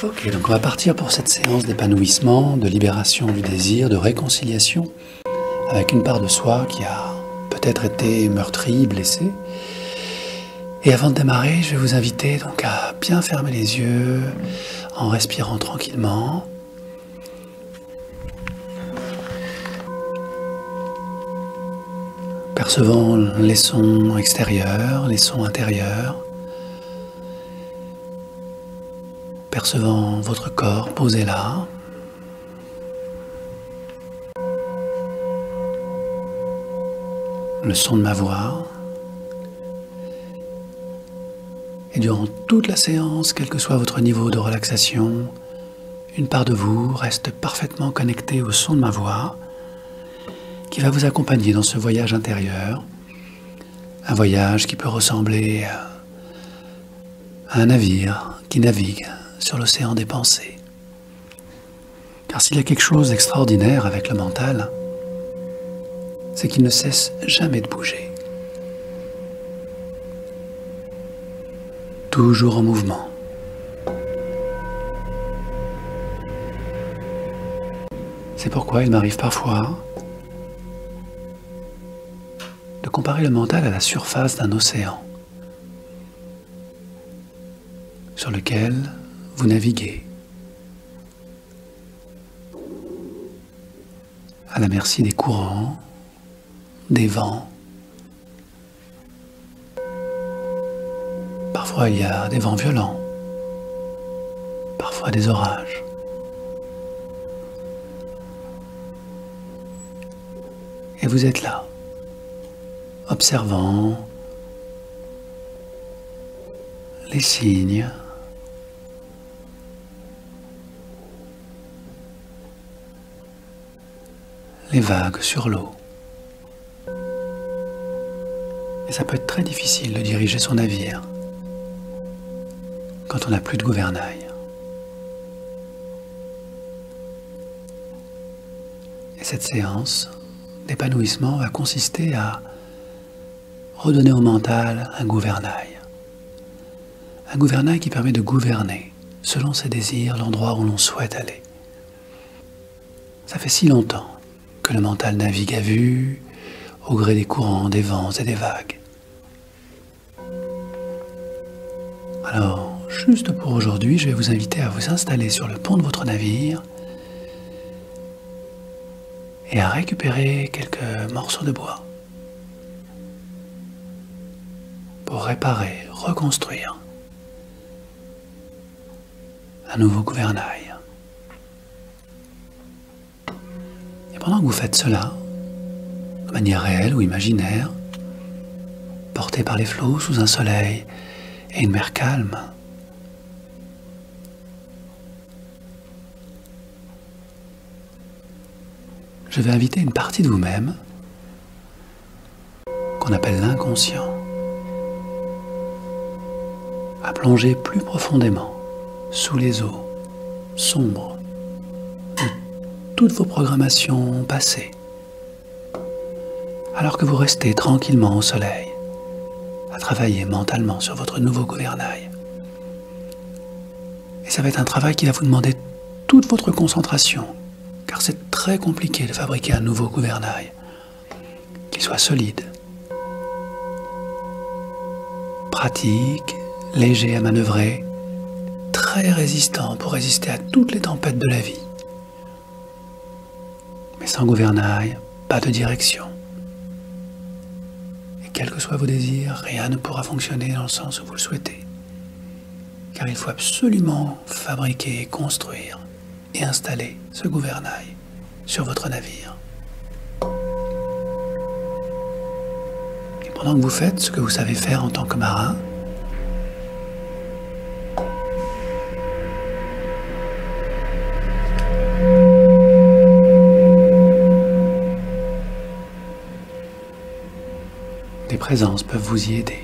Ok, donc on va partir pour cette séance d'épanouissement, de libération du désir, de réconciliation avec une part de soi qui a peut-être été meurtrie, blessée. Et avant de démarrer, je vais vous inviter donc à bien fermer les yeux en respirant tranquillement. Percevant les sons extérieurs, les sons intérieurs. Percevant votre corps posé là. Le son de ma voix. Et durant toute la séance, quel que soit votre niveau de relaxation, une part de vous reste parfaitement connectée au son de ma voix qui va vous accompagner dans ce voyage intérieur. Un voyage qui peut ressembler à un navire qui navigue sur l'océan des pensées. Car s'il y a quelque chose d'extraordinaire avec le mental, c'est qu'il ne cesse jamais de bouger. Toujours en mouvement. C'est pourquoi il m'arrive parfois de comparer le mental à la surface d'un océan sur lequel vous naviguez à la merci des courants, des vents. Parfois il y a des vents violents, parfois des orages. Et vous êtes là, observant les signes, les vagues sur l'eau. Et ça peut être très difficile de diriger son navire quand on n'a plus de gouvernail. Et cette séance d'épanouissement va consister à redonner au mental un gouvernail. Un gouvernail qui permet de gouverner, selon ses désirs, l'endroit où l'on souhaite aller. Ça fait si longtemps que le mental navigue à vue, au gré des courants, des vents et des vagues. Alors, juste pour aujourd'hui, je vais vous inviter à vous installer sur le pont de votre navire et à récupérer quelques morceaux de bois pour réparer, reconstruire un nouveau gouvernail. Et pendant que vous faites cela, de manière réelle ou imaginaire, porté par les flots sous un soleil et une mer calme, je vais inviter une partie de vous-même qu'on appelle l'inconscient à plonger plus profondément sous les eaux sombres de toutes vos programmations passées, alors que vous restez tranquillement au soleil à travailler mentalement sur votre nouveau gouvernail. Et ça va être un travail qui va vous demander toute votre concentration, car c'est très compliqué de fabriquer un nouveau gouvernail qui soit solide, pratique, léger à manœuvrer, très résistant pour résister à toutes les tempêtes de la vie. Mais sans gouvernail, pas de direction. Et quels que soient vos désirs, rien ne pourra fonctionner dans le sens où vous le souhaitez. Car il faut absolument fabriquer, construire et installer ce gouvernail sur votre navire. Et pendant que vous faites ce que vous savez faire en tant que marin, des présences peuvent vous y aider.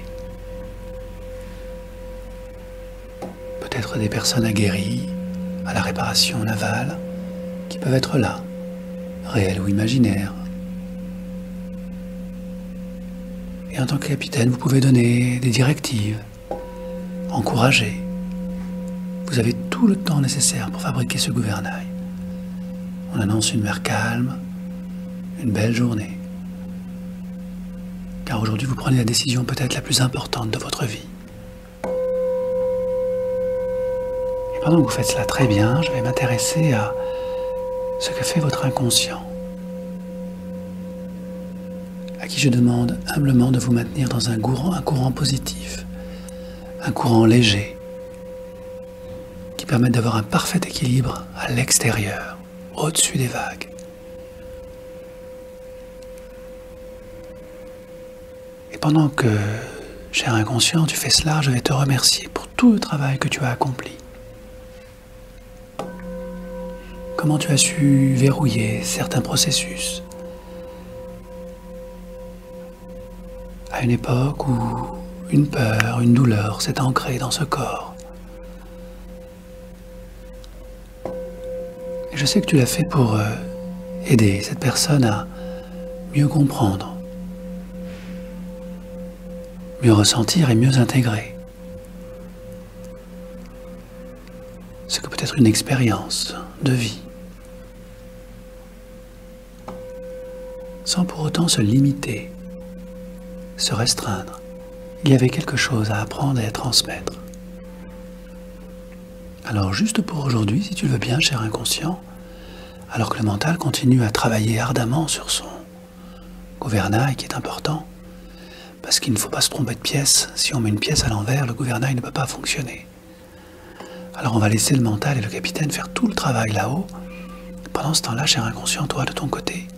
Peut-être des personnes aguerries à la réparation navale qui peuvent être là, réelles ou imaginaires. Et en tant que capitaine, vous pouvez donner des directives, encourager. Vous avez tout le temps nécessaire pour fabriquer ce gouvernail. On annonce une mer calme, une belle journée. Car aujourd'hui, vous prenez la décision peut-être la plus importante de votre vie. Et pendant que vous faites cela très bien, je vais m'intéresser à ce que fait votre inconscient, à qui je demande humblement de vous maintenir dans un courant positif, un courant léger, qui permette d'avoir un parfait équilibre à l'extérieur, au-dessus des vagues. Et pendant que, cher inconscient, tu fais cela, je vais te remercier pour tout le travail que tu as accompli. Comment tu as su verrouiller certains processus à une époque où une peur, une douleur s'est ancrée dans ce corps. Et je sais que tu l'as fait pour aider cette personne à mieux comprendre, mieux ressentir et mieux intégrer ce que peut être une expérience de vie, sans pour autant se limiter, se restreindre. Il y avait quelque chose à apprendre et à transmettre. Alors juste pour aujourd'hui, si tu le veux bien, cher inconscient, alors que le mental continue à travailler ardemment sur son gouvernail qui est important, parce qu'il ne faut pas se tromper de pièce. Si on met une pièce à l'envers, le gouvernail ne peut pas fonctionner. Alors on va laisser le mental et le capitaine faire tout le travail là-haut. Pendant ce temps-là, cher inconscient, toi de ton côté,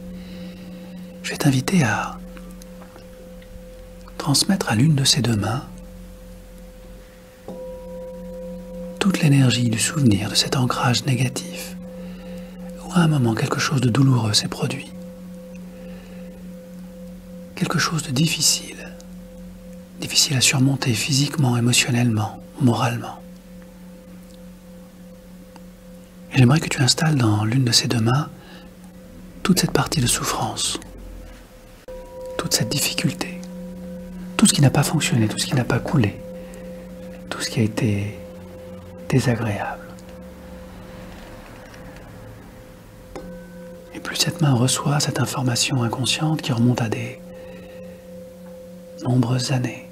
je vais t'inviter à transmettre à l'une de ces deux mains toute l'énergie du souvenir de cet ancrage négatif, où à un moment quelque chose de douloureux s'est produit, quelque chose de difficile à surmonter physiquement, émotionnellement, moralement. Et j'aimerais que tu installes dans l'une de ces deux mains toute cette partie de souffrance, toute cette difficulté, tout ce qui n'a pas fonctionné, tout ce qui n'a pas coulé, tout ce qui a été désagréable. Et plus cette main reçoit cette information inconsciente qui remonte à des nombreuses années,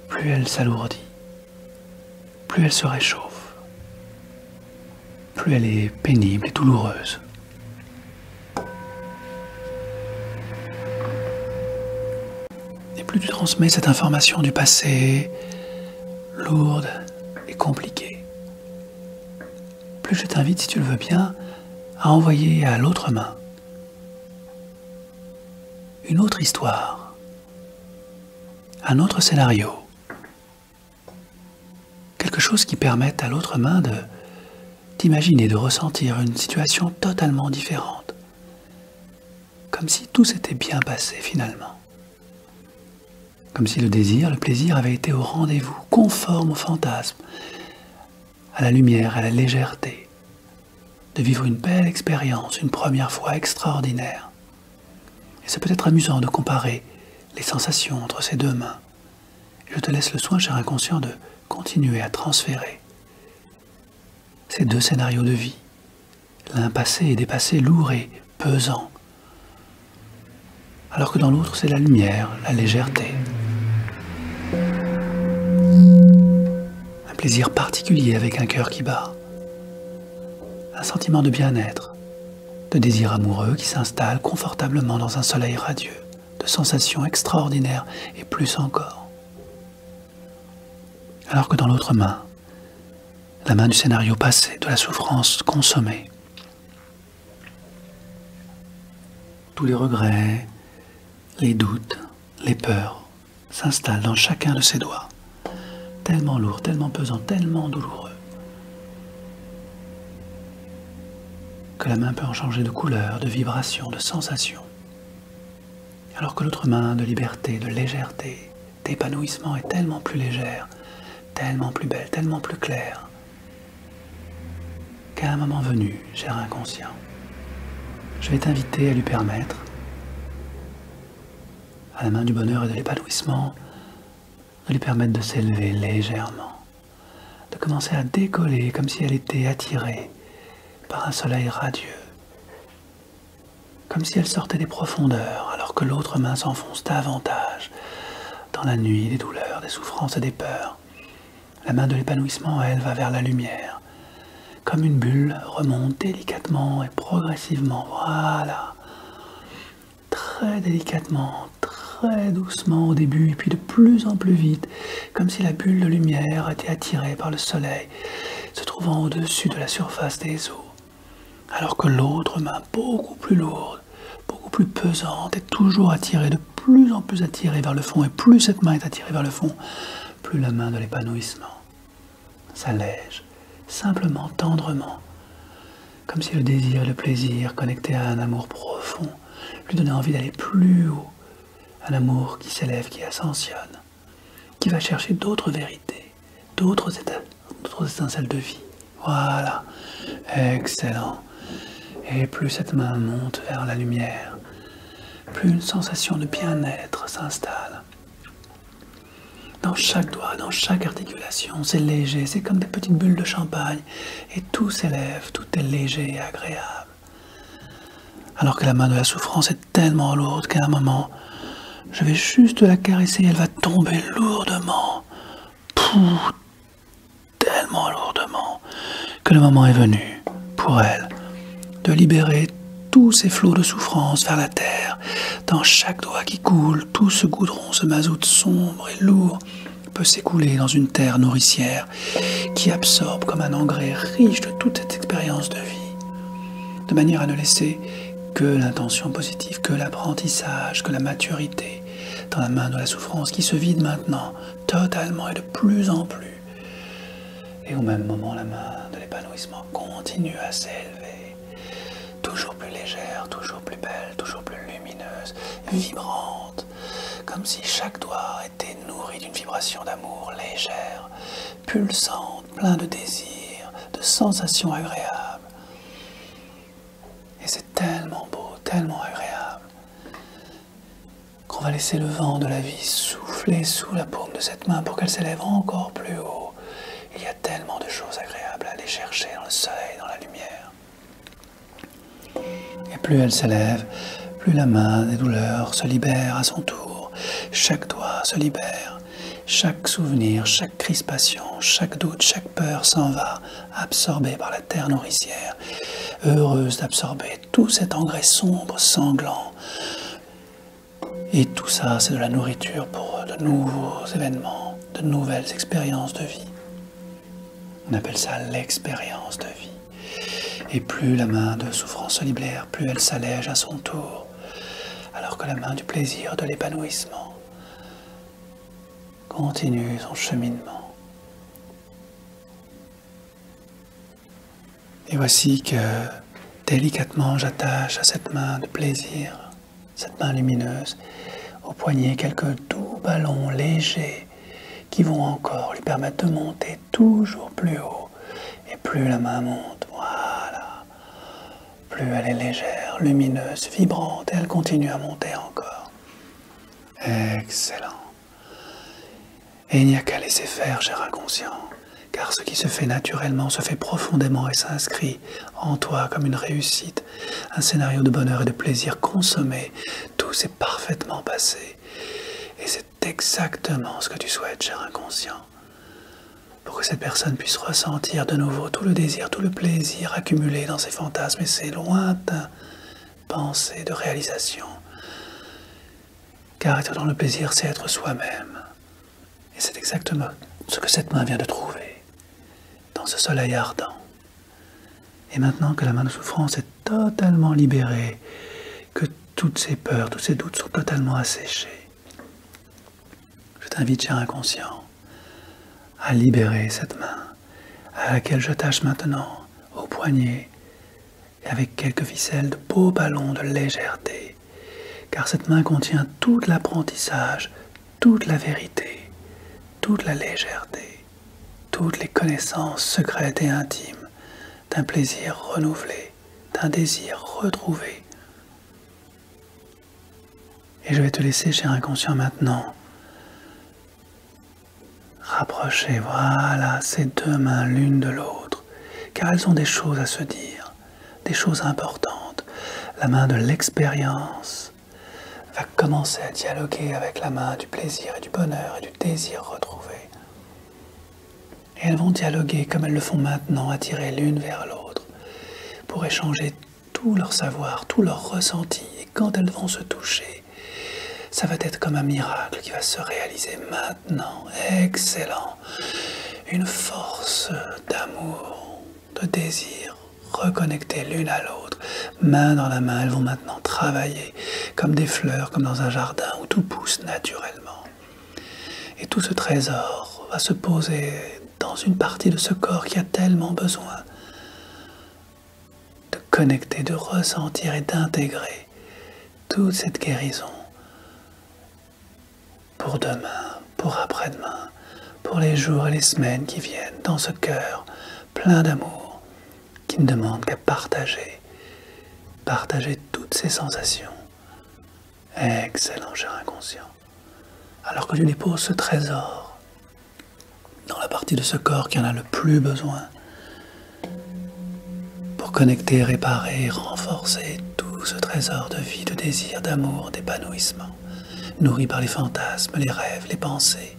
plus elle s'alourdit, plus elle se réchauffe, plus elle est pénible et douloureuse. Et plus tu transmets cette information du passé, lourde et compliquée, plus je t'invite, si tu le veux bien, à envoyer à l'autre main une autre histoire, un autre scénario, quelque chose qui permette à l'autre main d'imaginer, de ressentir une situation totalement différente, comme si tout s'était bien passé finalement, comme si le désir, le plaisir avait été au rendez-vous, conforme au fantasme, à la lumière, à la légèreté, de vivre une belle expérience, une première fois extraordinaire. Et c'est peut-être amusant de comparer les sensations entre ces deux mains. Je te laisse le soin, cher inconscient, de continuer à transférer ces deux scénarios de vie, l'un passé et dépassé, lourd et pesant, alors que dans l'autre c'est la lumière, la légèreté, un plaisir particulier avec un cœur qui bat, un sentiment de bien-être, de désir amoureux qui s'installe confortablement dans un soleil radieux, de sensations extraordinaires et plus encore. Alors que dans l'autre main, la main du scénario passé, de la souffrance consommée, tous les regrets, les doutes, les peurs s'installent dans chacun de ses doigts, tellement lourd, tellement pesant, tellement douloureux, que la main peut en changer de couleur, de vibration, de sensation, alors que l'autre main de liberté, de légèreté, d'épanouissement est tellement plus légère, tellement plus belle, tellement plus claire, qu'à un moment venu, cher inconscient, je vais t'inviter à lui permettre, à la main du bonheur et de l'épanouissement, de lui permettre de s'élever légèrement, de de commencer à décoller comme si elle était attirée par un soleil radieux. Comme si elle sortait des profondeurs, alors que l'autre main s'enfonce davantage dans la nuit des douleurs, des souffrances et des peurs. La main de l'épanouissement, elle, va vers la lumière. Comme une bulle, remonte délicatement et progressivement. Voilà. Très délicatement, très doucement au début, et puis de plus en plus vite, comme si la bulle de lumière était attirée par le soleil, se trouvant au-dessus de la surface des eaux. Alors que l'autre main, beaucoup plus lourde, beaucoup plus pesante, est toujours attirée, de plus en plus attirée vers le fond. Et plus cette main est attirée vers le fond, plus la main de l'épanouissement s'allège, simplement, tendrement, comme si le désir et le plaisir, connectés à un amour profond, lui donnaient envie d'aller plus haut. Un amour qui s'élève, qui ascensionne, qui va chercher d'autres vérités, d'autres étincelles de vie. Voilà, excellent. Et plus cette main monte vers la lumière, plus une sensation de bien-être s'installe. Dans chaque doigt, dans chaque articulation, c'est léger, c'est comme des petites bulles de champagne, et tout s'élève, tout est léger et agréable. Alors que la main de la souffrance est tellement lourde qu'à un moment, je vais juste la caresser, elle va tomber lourdement, tellement lourdement, que le moment est venu, pour elle, de libérer tous ces flots de souffrance vers la terre. Dans chaque doigt qui coule, tout ce goudron, ce mazout sombre et lourd peut s'écouler dans une terre nourricière qui absorbe comme un engrais riche de toute cette expérience de vie, de manière à ne laisser que l'intention positive, que l'apprentissage, que la maturité dans la main de la souffrance qui se vide maintenant, totalement et de plus en plus. Et au même moment, la main de l'épanouissement continue à s'élever, toujours plus légère, toujours plus belle, toujours plus lumineuse, vibrante, comme si chaque doigt était nourri d'une vibration d'amour légère, pulsante, plein de désir, de sensations agréables. Et c'est tellement beau, tellement agréable, qu'on va laisser le vent de la vie souffler sous la paume de cette main pour qu'elle s'élève encore plus haut. Il y a tellement de choses agréables à aller chercher dans le soleil, dans la lumière. Et plus elle s'élève, plus la main des douleurs se libère à son tour. Chaque doigt se libère. Chaque souvenir, chaque crispation, chaque doute, chaque peur s'en va, absorbée par la terre nourricière, heureuse d'absorber tout cet engrais sombre, sanglant. Et tout ça, c'est de la nourriture pour de nouveaux événements, de nouvelles expériences de vie. On appelle ça l'expérience de vie. Et plus la main de souffrance se libère, plus elle s'allège à son tour, alors que la main du plaisir, de l'épanouissement, continue son cheminement. Et voici que délicatement j'attache à cette main de plaisir, cette main lumineuse, au poignet quelques doux ballons légers qui vont encore lui permettre de monter toujours plus haut. Et plus la main monte, voilà, plus elle est légère, lumineuse, vibrante, et elle continue à monter encore. Excellent. Et il n'y a qu'à laisser faire, cher inconscient, car ce qui se fait naturellement se fait profondément et s'inscrit en toi comme une réussite, un scénario de bonheur et de plaisir consommé. Tout s'est parfaitement passé. Et c'est exactement ce que tu souhaites, cher inconscient, pour que cette personne puisse ressentir de nouveau tout le désir, tout le plaisir accumulé dans ses fantasmes et ses lointains pensées de réalisation. Car être dans le plaisir, c'est être soi-même. Et c'est exactement ce que cette main vient de trouver, dans ce soleil ardent. Et maintenant que la main de souffrance est totalement libérée, que toutes ces peurs, tous ces doutes sont totalement asséchés, je t'invite, cher inconscient, à libérer cette main, à laquelle j'attache maintenant au poignet, et avec quelques ficelles de beaux ballons de légèreté, car cette main contient tout l'apprentissage, toute la vérité, toute la légèreté, toutes les connaissances secrètes et intimes d'un plaisir renouvelé, d'un désir retrouvé. Et je vais te laisser, cher inconscient, maintenant, Rapprochez, voilà, ces deux mains l'une de l'autre, car elles ont des choses à se dire, des choses importantes. La main de l'expérience va commencer à dialoguer avec la main du plaisir et du bonheur et du désir retrouvé. Et elles vont dialoguer comme elles le font maintenant, attirées l'une vers l'autre, pour échanger tout leur savoir, tout leur ressenti. Et quand elles vont se toucher, ça va être comme un miracle qui va se réaliser maintenant. Excellent. Une force d'amour, de désir, reconnectées l'une à l'autre, main dans la main. Elles vont maintenant travailler comme des fleurs, comme dans un jardin où tout pousse naturellement. Et tout ce trésor va se poser dans une partie de ce corps qui a tellement besoin de connecter, de ressentir et d'intégrer toute cette guérison pour demain, pour après-demain, pour les jours et les semaines qui viennent, dans ce cœur plein d'amour qui ne demande qu'à partager toutes ces sensations. Excellent, cher inconscient. Alors que tu déposes ce trésor dans la partie de ce corps qui en a le plus besoin, pour connecter, réparer, renforcer tout ce trésor de vie, de désir, d'amour, d'épanouissement, nourri par les fantasmes, les rêves, les pensées.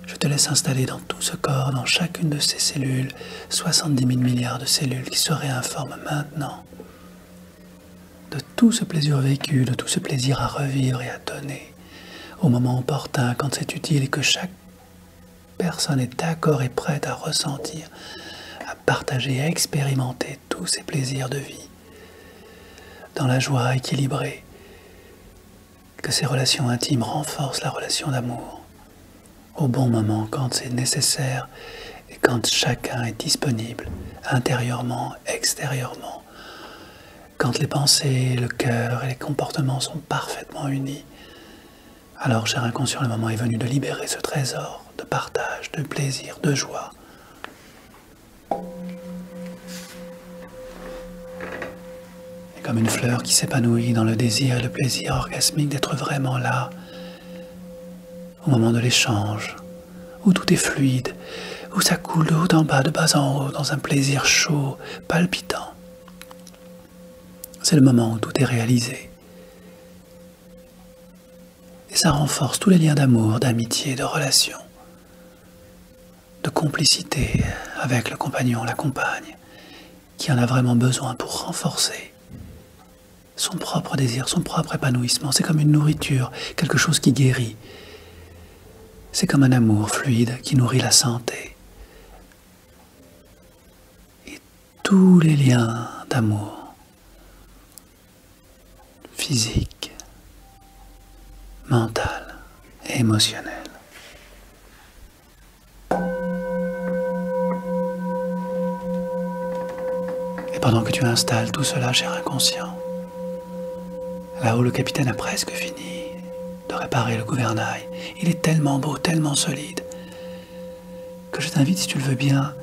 Je te laisse installer dans tout ce corps, dans chacune de ces cellules, 70 000 milliards de cellules qui se réinforment maintenant de tout ce plaisir vécu, de tout ce plaisir à revivre et à donner au moment opportun, quand c'est utile et que chaque personne est d'accord et prête à ressentir, à partager, à expérimenter tous ces plaisirs de vie, dans la joie équilibrée, que ces relations intimes renforcent la relation d'amour, au bon moment, quand c'est nécessaire et quand chacun est disponible, intérieurement, extérieurement, quand les pensées, le cœur et les comportements sont parfaitement unis. Alors, cher inconscient, le moment est venu de libérer ce trésor de partage, de plaisir, de joie. Et comme une fleur qui s'épanouit dans le désir et le plaisir orgasmique d'être vraiment là, au moment de l'échange, où tout est fluide, où ça coule de haut en bas, de bas en haut, dans un plaisir chaud, palpitant. C'est le moment où tout est réalisé. Et ça renforce tous les liens d'amour, d'amitié, de relation, de complicité avec le compagnon, la compagne, qui en a vraiment besoin pour renforcer son propre désir, son propre épanouissement. C'est comme une nourriture, quelque chose qui guérit. C'est comme un amour fluide qui nourrit la santé. Et tous les liens d'amour, physique, mental et émotionnel. Et pendant que tu installes tout cela, cher inconscient, là où le capitaine a presque fini de réparer le gouvernail, il est tellement beau, tellement solide, que je t'invite, si tu le veux bien,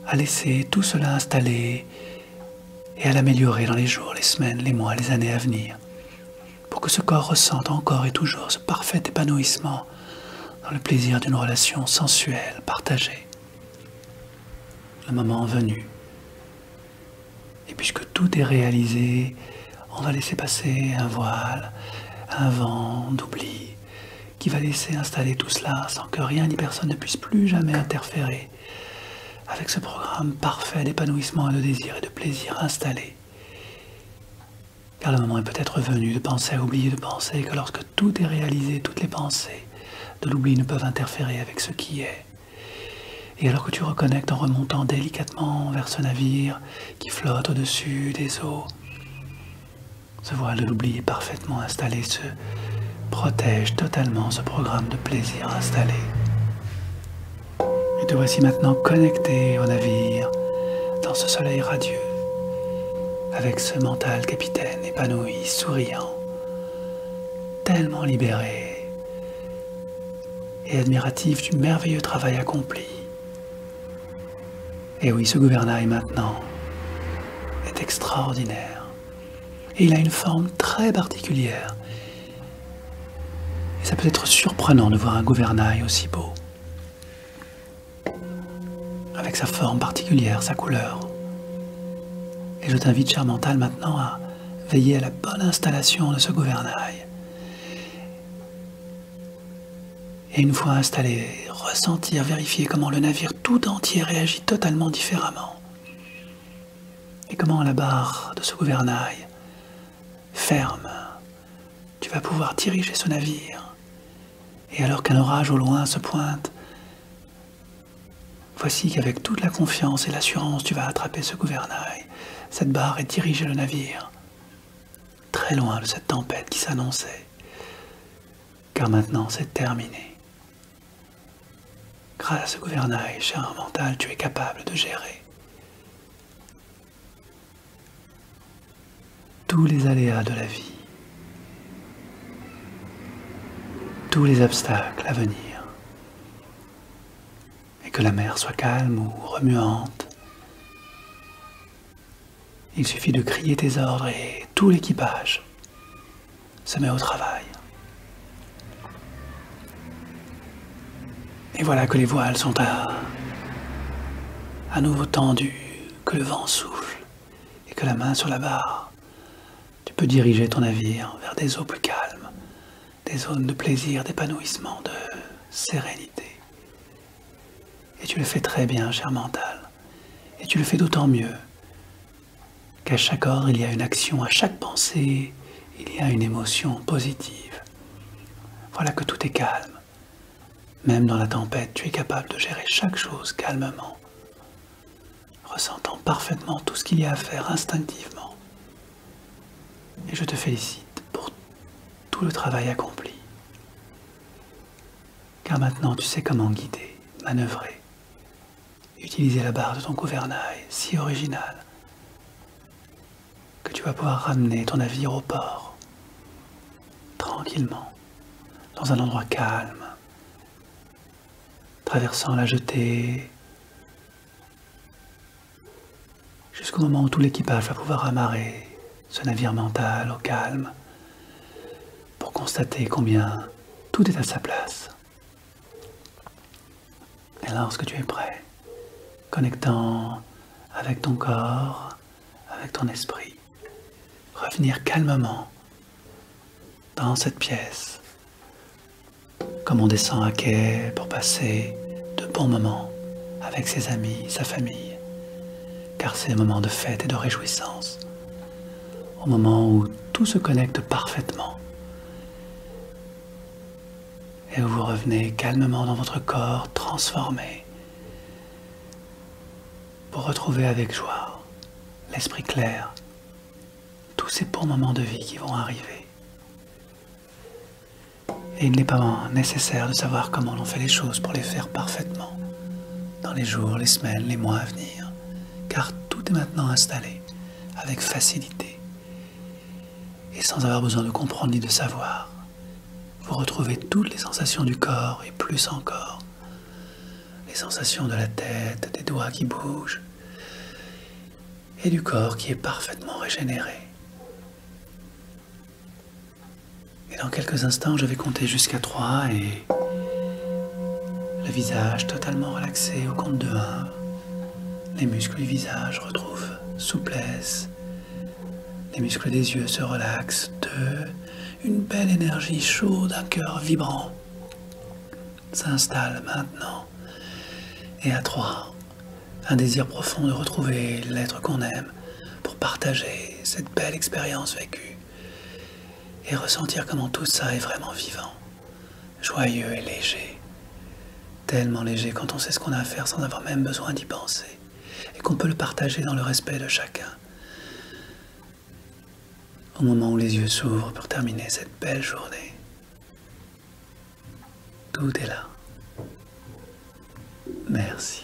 à laisser tout cela installer et à l'améliorer dans les jours, les semaines, les mois, les années à venir, pour que ce corps ressente encore et toujours ce parfait épanouissement dans le plaisir d'une relation sensuelle, partagée. Le moment venu. Et puisque tout est réalisé, on va laisser passer un voile, un vent d'oubli, qui va laisser installer tout cela sans que rien ni personne ne puisse plus jamais interférer avec ce programme parfait d'épanouissement et de désir et de plaisir installé. Car le moment est peut-être venu de penser à oublier de penser, que lorsque tout est réalisé, toutes les pensées de l'oubli ne peuvent interférer avec ce qui est. Et alors que tu reconnectes en remontant délicatement vers ce navire qui flotte au-dessus des eaux, ce voile de l'oubli est parfaitement installé, se protège totalement ce programme de plaisir installé. Et te voici maintenant connecté au navire, dans ce soleil radieux, avec ce mental capitaine épanoui, souriant, tellement libéré et admiratif du merveilleux travail accompli. Et oui, ce gouvernail maintenant est extraordinaire. Et il a une forme très particulière. Et ça peut être surprenant de voir un gouvernail aussi beau, avec sa forme particulière, sa couleur. Et je t'invite, cher mental, maintenant à veiller à la bonne installation de ce gouvernail. Et une fois installé, ressentir, vérifier comment le navire tout entier réagit totalement différemment. Et comment la barre de ce gouvernail ferme. Tu vas pouvoir diriger ce navire. Et alors qu'un orage au loin se pointe, voici qu'avec toute la confiance et l'assurance, tu vas attraper ce gouvernail, cette barre, et diriger le navire très loin de cette tempête qui s'annonçait. Car maintenant, c'est terminé. Grâce à ce gouvernail, cher mental, tu es capable de gérer tous les aléas de la vie, tous les obstacles à venir. Et que la mer soit calme ou remuante, il suffit de crier tes ordres et tout l'équipage se met au travail. Et voilà que les voiles sont à nouveau tendues, que le vent souffle et que la main sur la barre, tu peux diriger ton navire vers des eaux plus calmes, des zones de plaisir, d'épanouissement, de sérénité. Et tu le fais très bien, cher mental. Et tu le fais d'autant mieux qu'à chaque ordre, il y a une action, à chaque pensée, il y a une émotion positive. Voilà que tout est calme. Même dans la tempête, tu es capable de gérer chaque chose calmement, ressentant parfaitement tout ce qu'il y a à faire instinctivement. Et je te félicite pour tout le travail accompli. Car maintenant, tu sais comment guider, manœuvrer, utiliser la barre de ton gouvernail si originale que tu vas pouvoir ramener ton navire au port, tranquillement, dans un endroit calme, traversant la jetée, jusqu'au moment où tout l'équipage va pouvoir amarrer ce navire mental au calme, pour constater combien tout est à sa place. Et lorsque tu es prêt, connectant avec ton corps, avec ton esprit, revenir calmement dans cette pièce, comme on descend à quai pour passer de bons moments avec ses amis, sa famille, car c'est un moment de fête et de réjouissance, au moment où tout se connecte parfaitement, et où vous revenez calmement dans votre corps transformé, pour retrouver avec joie l'esprit clair, tous ces bons moments de vie qui vont arriver. Et il n'est pas nécessaire de savoir comment l'on fait les choses pour les faire parfaitement, dans les jours, les semaines, les mois à venir, car tout est maintenant installé avec facilité, et sans avoir besoin de comprendre ni de savoir. Vous retrouvez toutes les sensations du corps et plus encore. Les sensations de la tête, des doigts qui bougent et du corps qui est parfaitement régénéré. Et dans quelques instants, je vais compter jusqu'à 3 et le visage totalement relaxé au compte de 1. Les muscles du visage retrouvent souplesse. Les muscles des yeux se relaxent. 2. Une belle énergie chaude, un cœur vibrant s'installe maintenant. Et à 3, un désir profond de retrouver l'être qu'on aime pour partager cette belle expérience vécue et ressentir comment tout ça est vraiment vivant, joyeux et léger. Tellement léger quand on sait ce qu'on a à faire sans avoir même besoin d'y penser et qu'on peut le partager dans le respect de chacun. Au moment où les yeux s'ouvrent pour terminer cette belle journée, tout est là. Merci.